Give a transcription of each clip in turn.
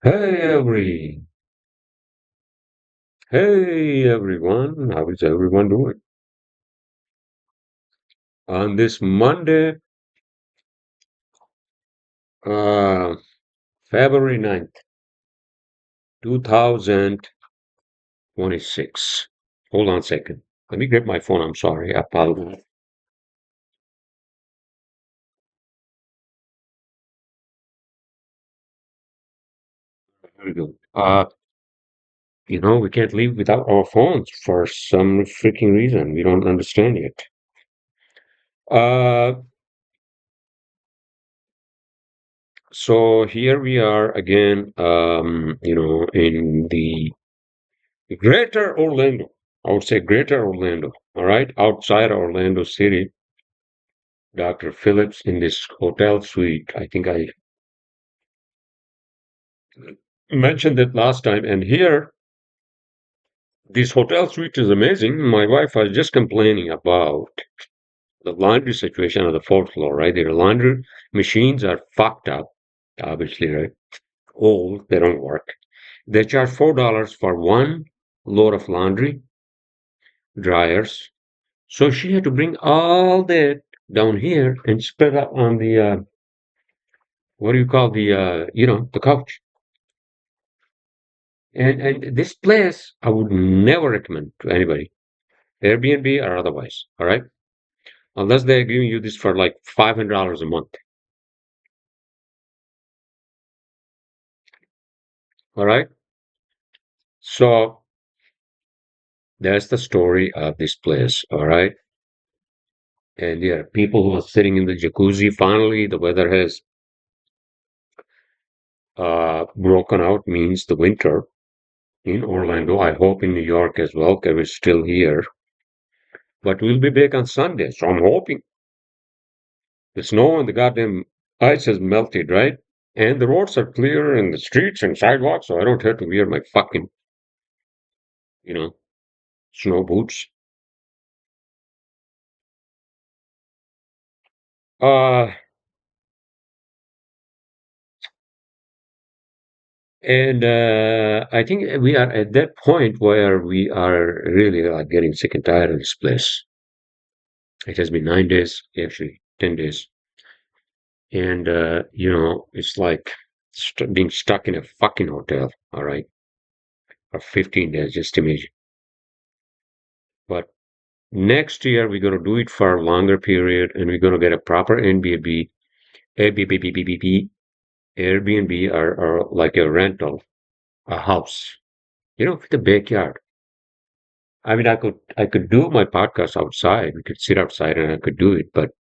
Hey hey everyone, how is everyone doing? On this Monday, uh, February 9th, 2026. Hold on a second. Let me grab my phone. I'm sorry. I apologize. Here we go. We can't live without our phones for some freaking reason. We don't understand it. Uh, so here we are again, in the Greater Orlando. I would say Greater Orlando. All right, outside Orlando City, Dr. Phillips in this hotel suite. I think I mentioned it last time. And here, this hotel suite is amazing. My wife was just complaining about the laundry situation on the fourth floor, right? Their laundry machines are fucked up, obviously, right? Old, they don't work. They charge $4 for one load of laundry, dryers. So she had to bring all that down here and spread out on the what do you call the couch. And this place I would never recommend to anybody, Airbnb or otherwise. All right, unless they're giving you this for like $500 a month. All right, so that's the story of this place. All right, and yeah, people who are sitting in the jacuzzi. Finally, the weather has broken out. Means the winter in Orlando. I hope in New York as well, because we're still here. But we'll be back on Sunday, so I'm hoping the snow and the goddamn ice has melted, right? And the roads are clear and the streets and sidewalks, so I don't have to wear my fucking, you know, snow boots. Uh, and I think we are at that point where we are really like getting sick and tired of this place. It has been 9 days, actually 10 days, and it's like being stuck in a fucking hotel. All right, for 15 days, just imagine. But next year we're gonna do it for a longer period, and we're gonna get a proper Airbnb, Airbnb, Airbnb, or like a rental, a house, with a backyard. I mean, I could do my podcast outside. We could sit outside, and I could do it, but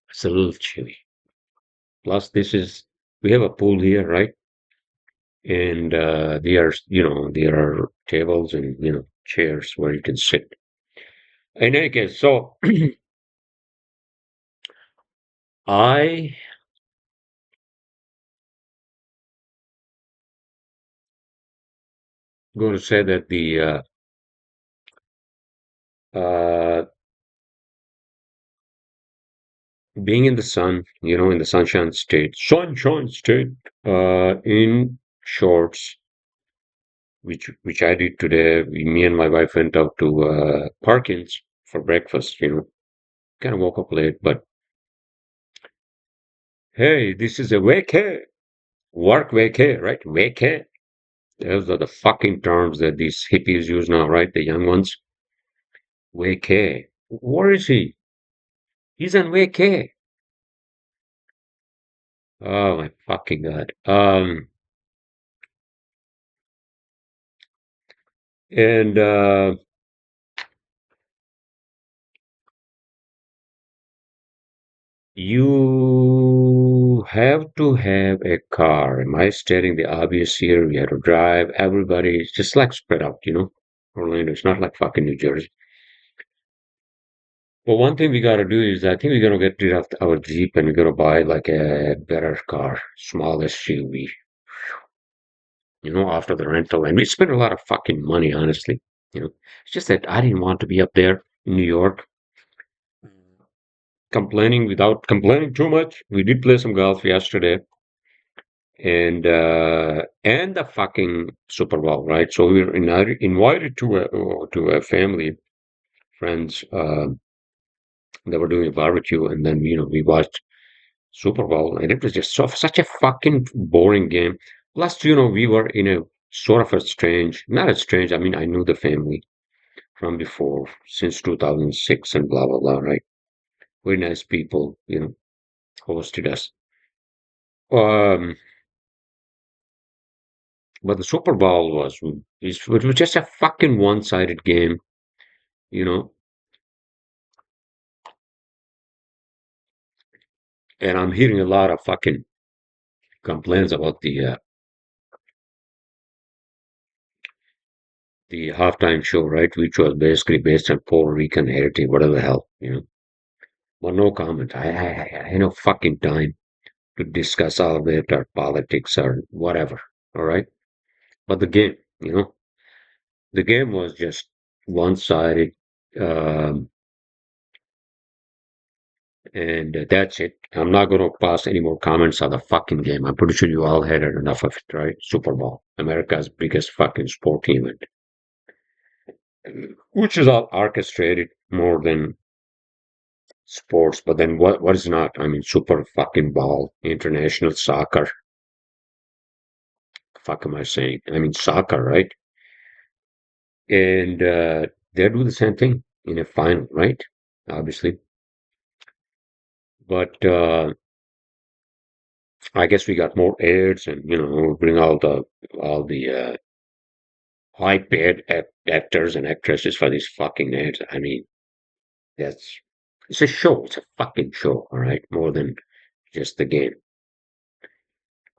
it's a little chilly. Plus, we have a pool here, right? And there are tables and chairs where you can sit. In any case, so I going to say that the uh, being in the sun, in the sunshine state, in shorts, which I did today. Me and my wife went out to Parkins for breakfast. Kind of woke up late, but hey, this is a vacay, work vacay, right? Vacay. Those are the fucking terms that these hippies use now, right? The young ones. Vacay. Where is he? He's on vacay. Oh my fucking god. And you have to have a car. Am I stating the obvious here? We have to drive. Everybody is just like spread out. Orlando, it's not like fucking New Jersey. But one thing we gotta do is I think we're gonna get rid of our Jeep and we're gonna buy like a better car, small SUV, after the rental. And we spent a lot of fucking money, honestly. It's just that I didn't want to be up there in New York complaining without complaining too much. We did play some golf yesterday. and the fucking Super Bowl, right? So we were invited to a family friends that were doing a barbecue, and then we watched Super Bowl, and it was just such a fucking boring game. Plus, we were in a sort of a strange, not a strange. I mean, I knew the family from before since 2006 and blah blah blah, right? Very nice people, hosted us. Um, but the Super Bowl it was just a fucking one-sided game, you know. And I'm hearing a lot of fucking complaints about the halftime show, right? Which was basically based on Puerto Rican heritage, whatever the hell. But no comment. I had no fucking time to discuss all of it or politics or whatever. All right. But the game was just one-sided. Um, and that's it. I'm not going to pass any more comments on the fucking game. I'm pretty sure you all had enough of it, right? Super Bowl, America's biggest fucking sporting event, which is all orchestrated more than sports. But then what is not? I mean, Super fucking Bowl, international soccer. Fuck am I saying? I mean, soccer, right? And they do the same thing in a final, right? Obviously. But I guess we got more ads and, bring all the high paid actors and actresses for these fucking ads. I mean, that's it's a show. It's a fucking show, all right? More than just the game.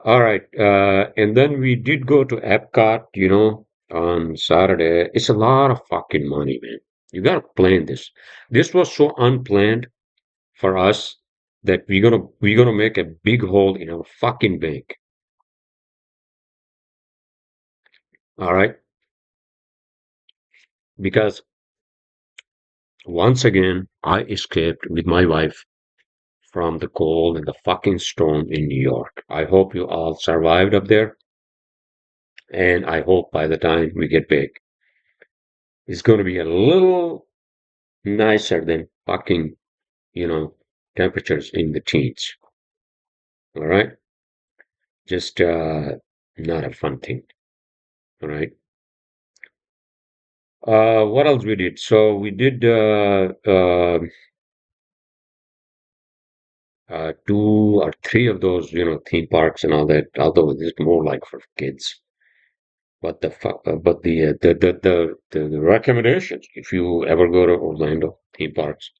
All right. And then we did go to Epcot, on Saturday. It's a lot of fucking money, man. You gotta plan this. This was so unplanned for us that we're gonna make a big hole in our fucking bank. All right. Because once again, I escaped with my wife from the cold and the fucking storm in New York. I hope you all survived up there, and I hope by the time we get back, it's going to be a little nicer than fucking, you know, temperatures in the teens. All right? Just not a fun thing. All right? What else we did? So we did two or three of those, theme parks and all that, although it's more like for kids. But the recommendations, if you ever go to Orlando theme parks,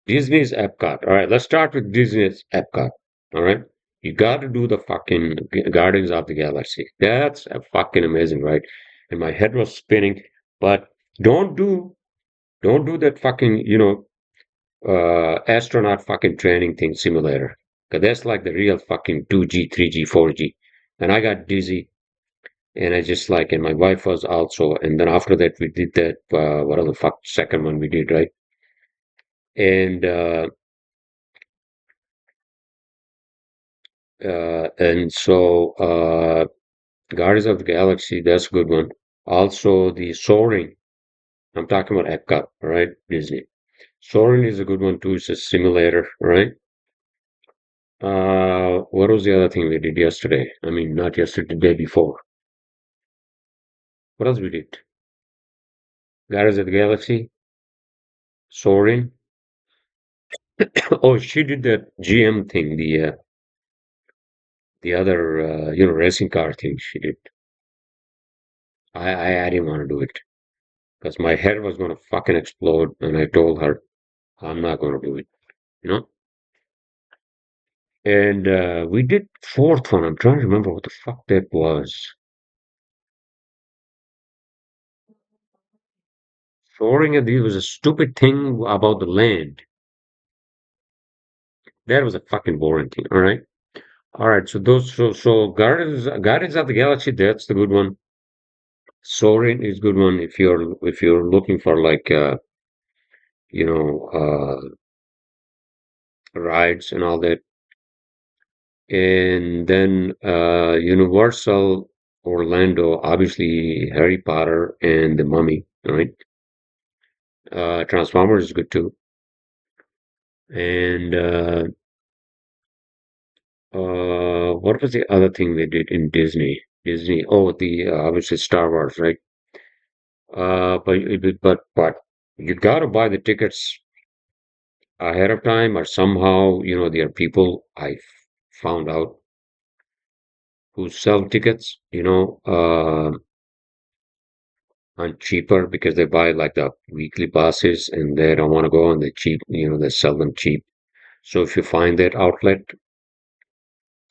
Disney's Epcot. All right, let's start with Disney's Epcot. All right, you got to do the fucking Guardians of the Galaxy. That's a fucking amazing, right? And my head was spinning. But don't do don't do that fucking astronaut fucking training thing simulator. Cause that's like the real fucking 2G, 3G, 4G. And I got dizzy. And I just like, and my wife was also, and then after that we did that, whatever the fuck second one we did, right? And Guardians of the Galaxy, that's a good one. Also, the Soaring. I'm talking about Epcot, all right? Disney. Soaring is a good one too. It's a simulator, all right? What was the other thing we did yesterday? I mean, not yesterday, the day before. What else we did? Guardians of the Galaxy, Soaring. Oh, she did that GM thing, the other, racing car thing she did. I didn't want to do it because my head was going to fucking explode. And I told her, I'm not going to do it, you know? And we did fourth one. I'm trying to remember what the fuck that was. Soaring at the was a stupid thing about the land. That was a fucking boring thing. All right. All right. So Guardians of the Galaxy, that's the good one. Soaring is good one if you're looking for like you know, rides and all that. And then Universal Orlando, obviously Harry Potter and the Mummy, right? Transformers is good too. And what was the other thing they did in Disney? Disney, oh, the obviously Star Wars, right? But you gotta buy the tickets ahead of time, or somehow, there are people found out who sell tickets, on cheaper because they buy like the weekly passes and they don't want to go and they cheap, they sell them cheap. So if you find that outlet,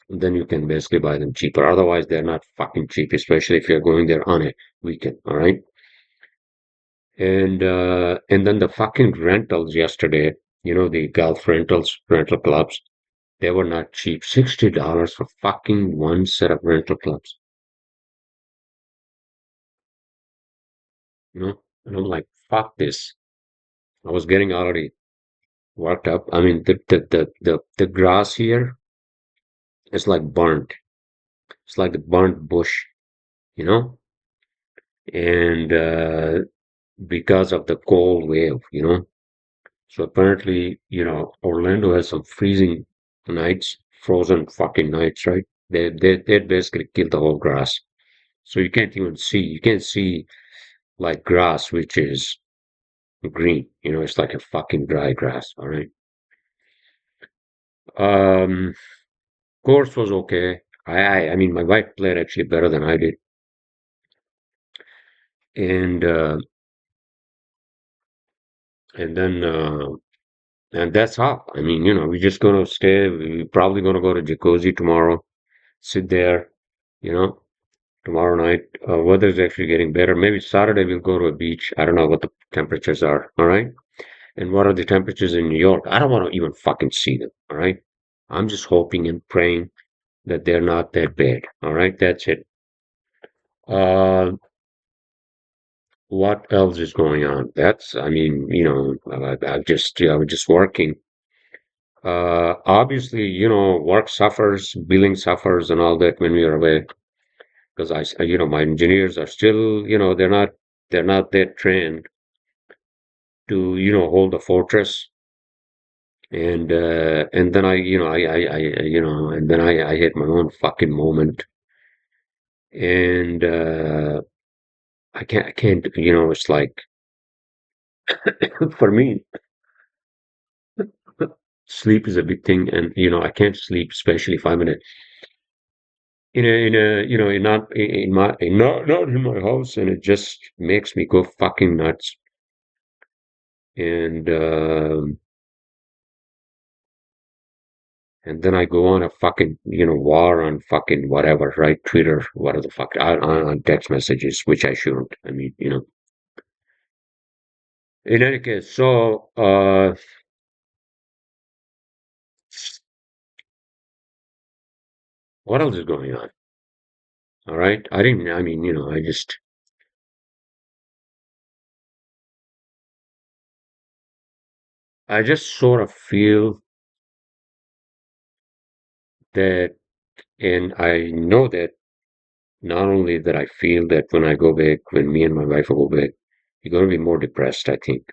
then you can basically buy them cheaper. Otherwise, they're not fucking cheap, especially if you're going there on a weekend. All right. And then the fucking rentals yesterday, the golf rentals, rental clubs, they were not cheap. $60 for fucking one set of rental clubs, you know? And I'm like, fuck this. I was getting already worked up. I mean, the grass here is like burnt. It's like the burnt bush, you know? And because of the cold wave, So apparently, Orlando has some freezing nights, frozen fucking nights, right? They basically killed the whole grass. So you can't see like grass, which is green. It's like a fucking dry grass. All right. Course was okay. I mean, my wife played actually better than I did, and and then and that's all. I mean, we're just gonna stay. We're probably gonna go to Jacuzzi tomorrow. Sit there, you know, tomorrow night. Weather's actually getting better. Maybe Saturday we'll go to a beach. I don't know what the temperatures are. All right. And what are the temperatures in New York? I don't want to even fucking see them. All right. I'm just hoping and praying that they're not that bad. All right. That's it. Uh, what else is going on? I mean, I was just working. Obviously, work suffers, billing suffers, and all that when we are away. Because my engineers are still, they're not that trained to, hold the fortress. And then and then I hit my own fucking moment. And I can't, it's like for me, sleep is a big thing, and I can't sleep, especially if I'm not in my house, and it just makes me go fucking nuts. And and then I go on a fucking war on fucking whatever, right? Twitter, whatever the fuck, on text messages, which I shouldn't. I mean, In any case, so what else is going on? All right, I didn't. I mean, I just sort of feel that, and I know that not only that I feel that when I go back, when me and my wife will go back, you're going to be more depressed, I think,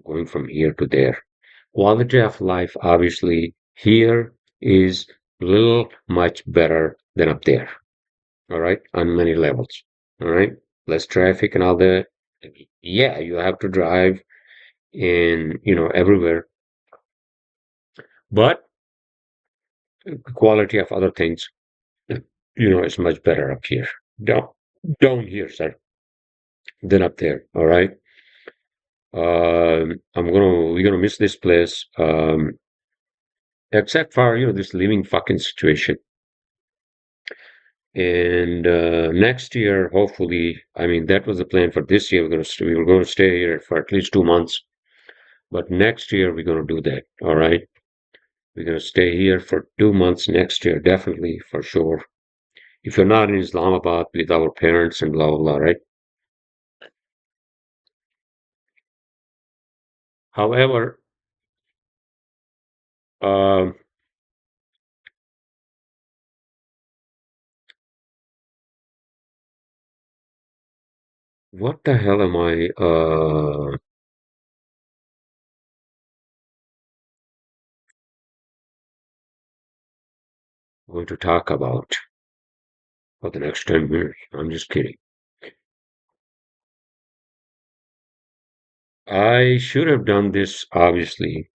going from here to there. Quality of life, obviously, here is little much better than up there. All right, on many levels. All right, less traffic and all that. Yeah, you have to drive in, everywhere, but the quality of other things, is much better up here. Down, down here, sir, than up there. All right. We're gonna miss this place. Except for this living fucking situation. And next year, hopefully, I mean that was the plan for this year. We were going to stay here for at least 2 months. But next year we're going to do that. All right, we're going to stay here for 2 months next year, definitely for sure. If you're not in Islamabad with our parents and blah blah blah, right? However, um, What the hell am I going to talk about for the next 10 minutes? I'm just kidding. I should have done this obviously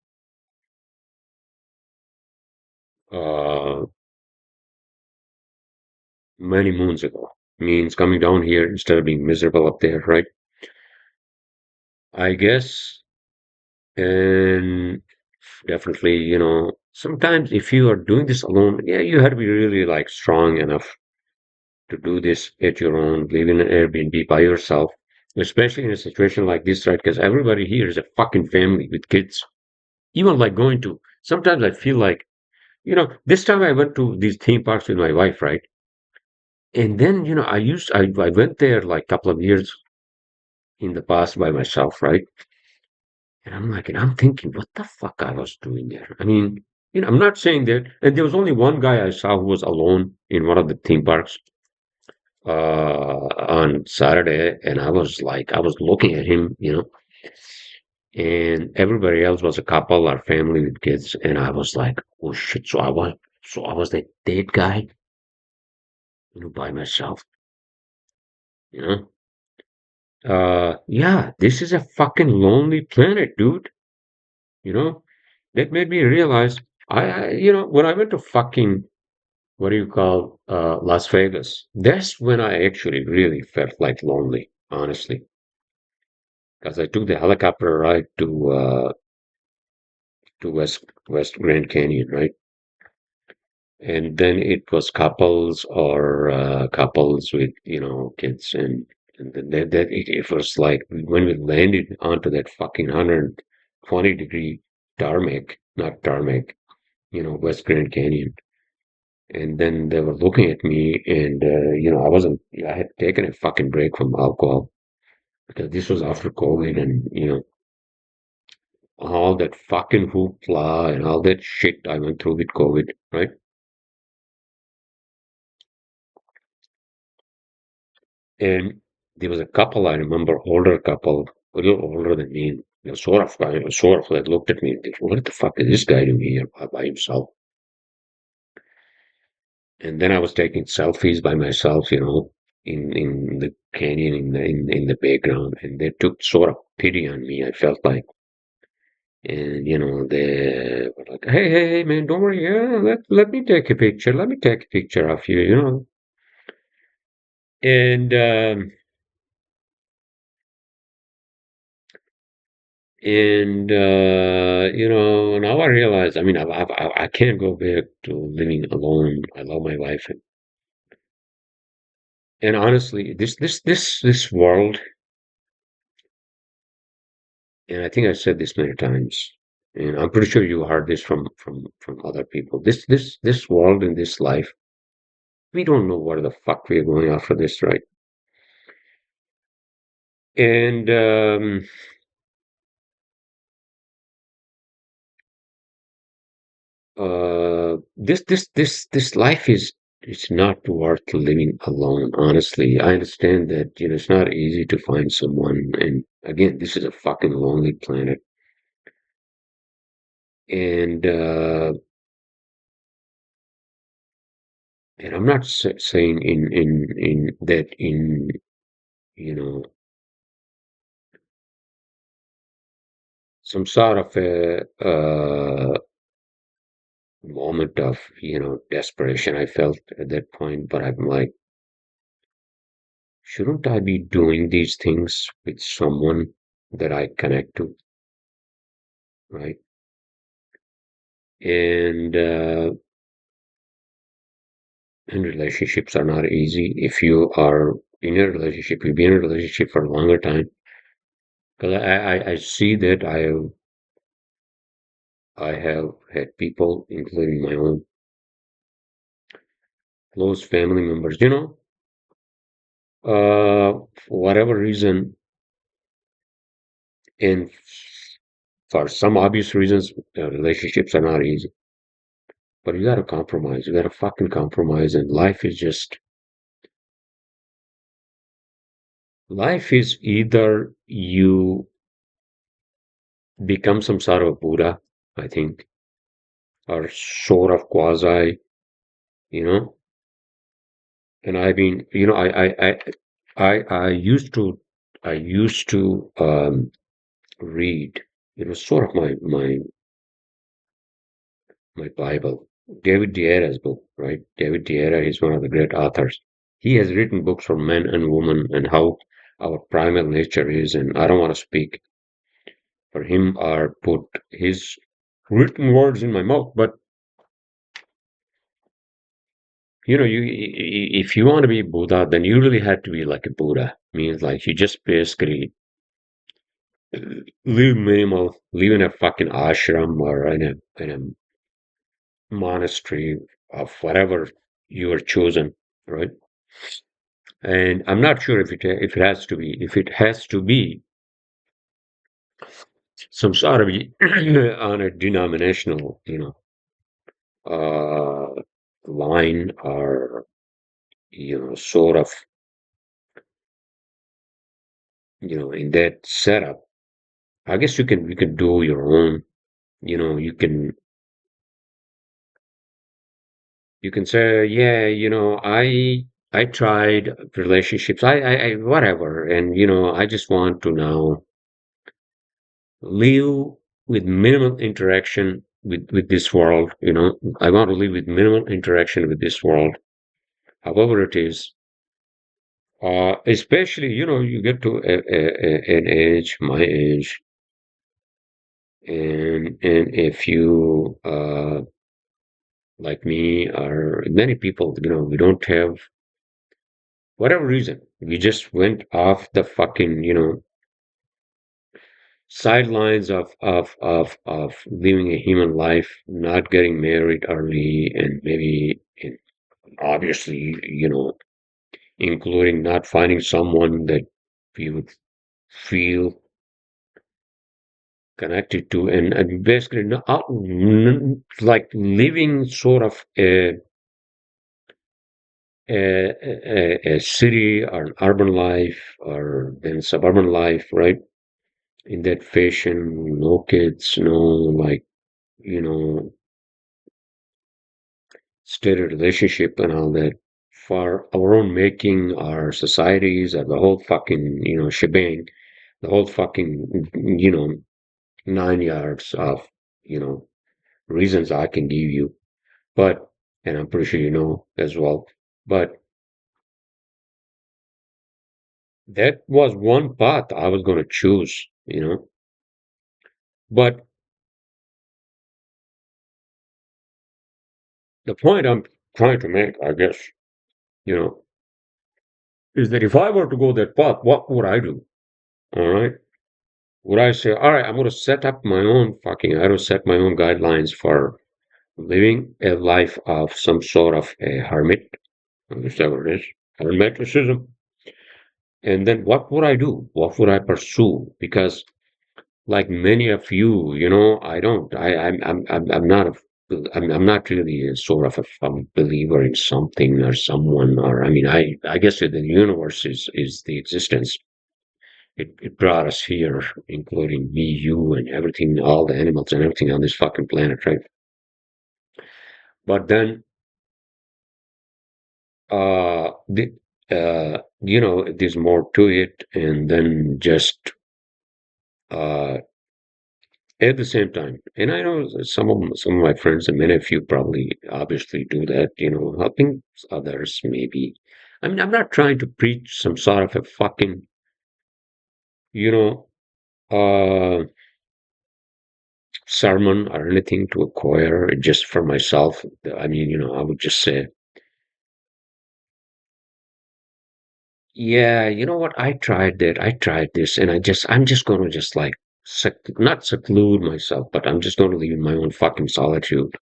uh many moons ago. Means coming down here instead of being miserable up there, right? I guess. And definitely, sometimes if you are doing this alone, yeah, you have to be really like strong enough to do this at your own, live in an Airbnb by yourself, especially in a situation like this, right? Because everybody here is a fucking family with kids. Even like going to, sometimes I feel like, this time I went to these theme parks with my wife, right? And then, I went there like a couple of years in the past by myself, right? And I'm thinking, what the fuck I was doing there? I mean, I'm not saying that. And there was only one guy I saw who was alone in one of the theme parks on Saturday, and I was looking at him, and everybody else was a couple or family with kids, and I was like, oh shit! So I was that dead guy, by myself, you know. Yeah, this is a fucking lonely planet, dude. You know, that made me realize when I went to fucking what do you call Las Vegas, that's when I actually really felt like lonely, honestly, because I took the helicopter ride to West Grand Canyon, right? And then it was couples or couples with kids, and then it was like when we landed onto that fucking 120-degree tarmac, not tarmac, West Grand Canyon. And then they were looking at me, and I had taken a fucking break from alcohol because this was after COVID, and all that fucking hoopla and all that shit I went through with COVID, right? And there was a couple I remember, older couple, a little older than me, sort of like looked at me and they, what the fuck is this guy doing here by himself? And then I was taking selfies by myself, in the canyon in the background, and they took sort of pity on me. I felt like, and they were like, hey, man, don't worry, yeah, let me take a picture. Let me take a picture of you, and now I realize, I mean, I can't go back to living alone. I love my wife, and honestly, this world, and I think I've said this many times, and I'm pretty sure you heard this from other people. This world and this life, we don't know where the fuck we're going after this, right? And this life is it's not worth living alone. Honestly, I understand that it's not easy to find someone, and again, this is a fucking lonely planet, and I'm not saying in that in you know some sort of a moment of desperation I felt at that point, but I'm like, shouldn't I be doing these things with someone that I connect to, right? And relationships are not easy. If you are in a relationship, you've been in a relationship for a longer time. Because I see that I have had people, including my own close family members, for whatever reason, and for some obvious reasons, relationships are not easy. But you got to compromise. You got to fucking compromise, and life is either you become some sort of a Buddha, I think, or sort of quasi, you know. And I mean, I used to, read. It was sort of my Bible. David Diera's book, right? David Diera is one of the great authors. He has written books for men and women and how our primal nature is. And I don't want to speak for him or put his written words in my mouth, but if you want to be Buddha, then you really had to be like a Buddha. Means like you just basically live minimal, live in a fucking ashram or in a monastery of whatever you are chosen, right? And I'm not sure if it has to be some sort of on a denominational, uh, line or sort of in that setup. I guess you can do your own. You can say, yeah, I tried relationships, I whatever, and I just want to now live with minimal interaction with this world. I want to live with minimal interaction with this world, however it is. Especially, you get to an age, my age, and if you like me or many people, we don't have whatever reason, we just went off the fucking, sidelines of living a human life, not getting married early, and maybe, obviously, including not finding someone that we would feel connected to, and basically not, like living sort of a city or an urban life or then suburban life, right? In that fashion, no kids, no, like, you know, steady relationship and all that for our own making, our societies, or the whole fucking, shebang, the whole fucking, 9 yards of, you know, reasons I can give you. But, and I'm pretty sure you know as well, but that was one path I was going to choose. But the point I'm trying to make, I guess, you know, is that if I were to go that path, what would I do? All right. Would I say, all right, I'm going to set up my own fucking, I don't set my own guidelines for living a life of some sort of a hermit, whatever it is, hermeticism. And then what would I do? What would I pursue? Because like many of you, I don't, I'm not I'm not really a sort of a believer in something or someone, or I mean, I guess that the universe is the existence. It brought us here, including me, you, and everything, all the animals and everything on this fucking planet, right? But then, the, there's more to it, and then just uh, at the same time, and I know that some of my friends and many of you probably obviously do that, helping others maybe. I mean, I'm not trying to preach some sort of a fucking, you know, uh, sermon or anything to acquire just for myself. I mean, I would just say, yeah, you know what? I tried that. I tried this, and I'm just going to just like not seclude myself, but I'm just going to live in my own fucking solitude.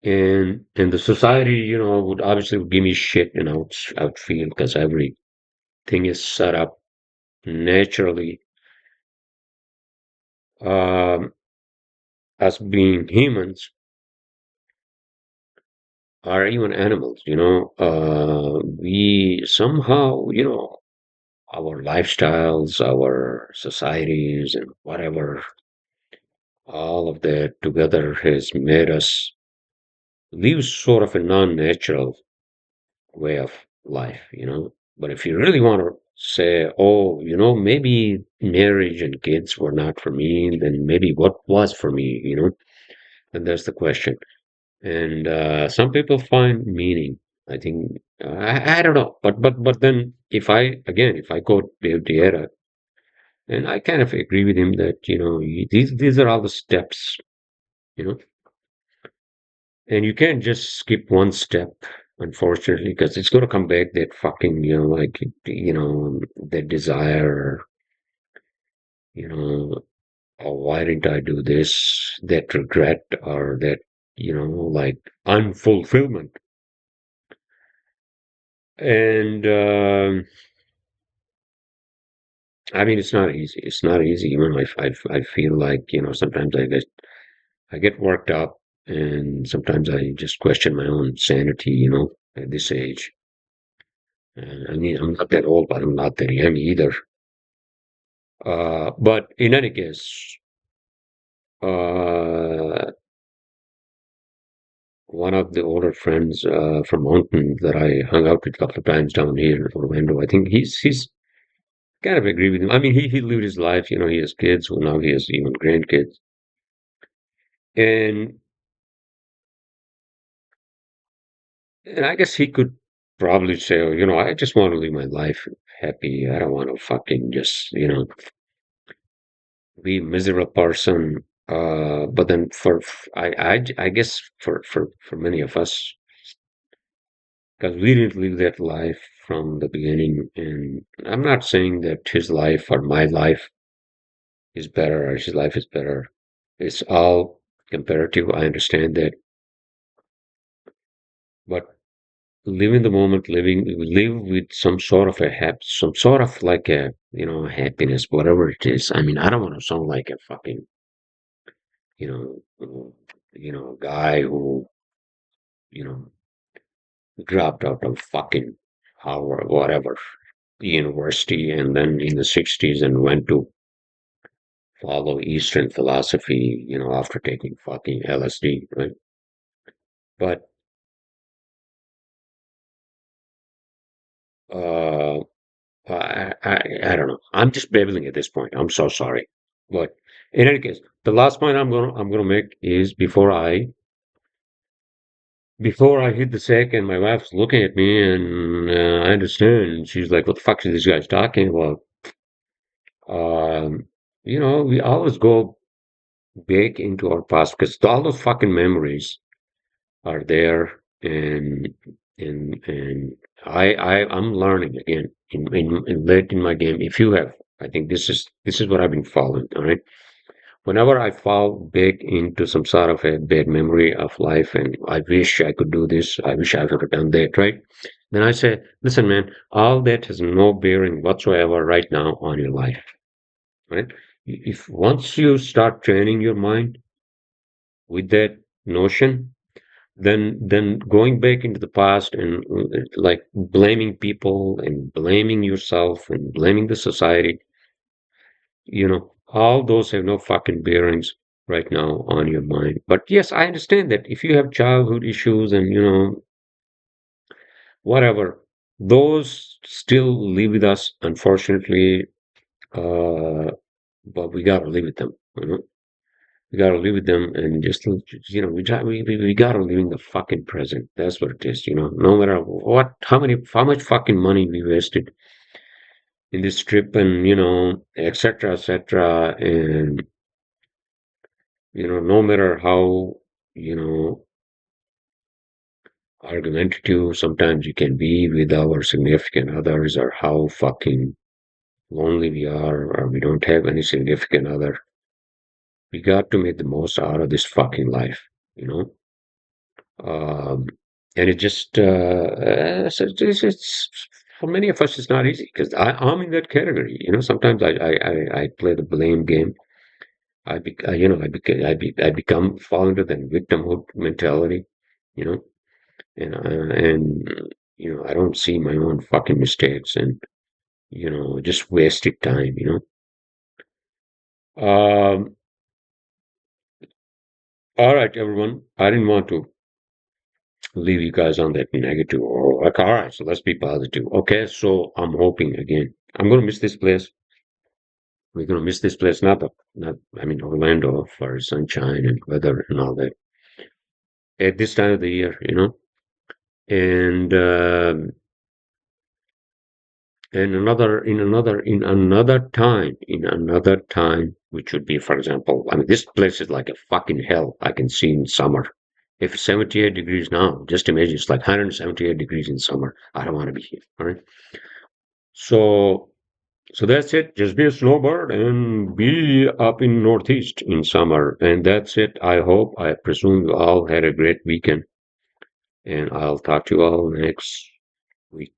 And the society, would obviously give me shit, and I would feel because everything is set up naturally, um, as being humans or even animals. We somehow, our lifestyles, our societies, and whatever, all of that together has made us live sort of a non-natural way of life. But if you really want to say, oh, maybe marriage and kids were not for me, then maybe what was for me? And that's the question. And some people find meaning. I think I don't know, but then if I quote Dave Dieta, and I kind of agree with him that these are all the steps, you know, and you can't just skip one step, unfortunately, because it's going to come back that fucking like that desire, you know, or why didn't I do this? That regret or that like unfulfillment. And I mean, it's not easy. It's not easy. Even I feel like, sometimes I get worked up and sometimes I just question my own sanity, at this age. I mean, I'm not that old, but I'm not that young either. But in any case, uh, one of the older friends from Mountain that I hung out with a couple of times down here in Orlando, I think he's kind of agree with him. I mean, he lived his life. He has kids. Well, now he has even grandkids. And and I guess he could probably say, oh, I just want to live my life happy. I don't want to fucking just, be a miserable person. But then I guess for many of us, because we didn't live that life from the beginning. And I'm not saying that his life or my life is better or his life is better. It's all comparative. I understand that. But live in the moment, live with some sort of some sort of like a, happiness, whatever it is. I mean, I don't want to sound like a fucking, you guy who, you know, dropped out of fucking Harvard, whatever, university, and then in the 60s and went to follow Eastern philosophy, after taking fucking LSD, right? But, uh, I don't know. I'm just babbling at this point. I'm so sorry. But in any case, the last point I'm gonna make is before I hit the sack and my wife's looking at me and I understand. She's like, "What the fuck is this guy's talking about?" Um, we always go back into our past because all those fucking memories are there, and I'm learning again in late in my game. If you have, I think this is what I've been following. All right. Whenever I fall back into some sort of a bad memory of life and I wish I could do this, I wish I would have done that, right? Then I say, listen, man, all that has no bearing whatsoever right now on your life, right? If once you start training your mind with that notion, then going back into the past and like blaming people and blaming yourself and blaming the society, all those have no fucking bearings right now on your mind. But yes, I understand that if you have childhood issues and whatever, those still live with us, unfortunately. Uh, but we gotta live with them. We gotta live with them and just we gotta live in the fucking present. That's what it is. No matter what, how much fucking money we wasted in this trip and etc. etc. And no matter how, you know, argumentative sometimes you can be with our significant others, or how fucking lonely we are, or we don't have any significant other. We got to make the most out of this fucking life, you know? Um, and it just, it's for many of us, it's not easy because I'm in that category. Sometimes I play the blame game. I become fall into that victimhood mentality, you know, and I don't see my own fucking mistakes, and just wasted know. All right, everyone. I didn't want to leave you guys on that negative or like, all right, so let's be positive. Okay, so I'm hoping again. I'm gonna miss this place. We're gonna miss this place. Not I mean Orlando for sunshine and weather and all that at this time of the year. And in another time, which would be, for example, I mean, this place is like a fucking hell. I can see in summer. If it's 78 degrees now, just imagine it's like 178 degrees in summer. I don't want to be here. All right. So, so that's it. Just be a snowbird and be up in Northeast in summer. And that's it. I presume you all had a great weekend. And I'll talk to you all next week.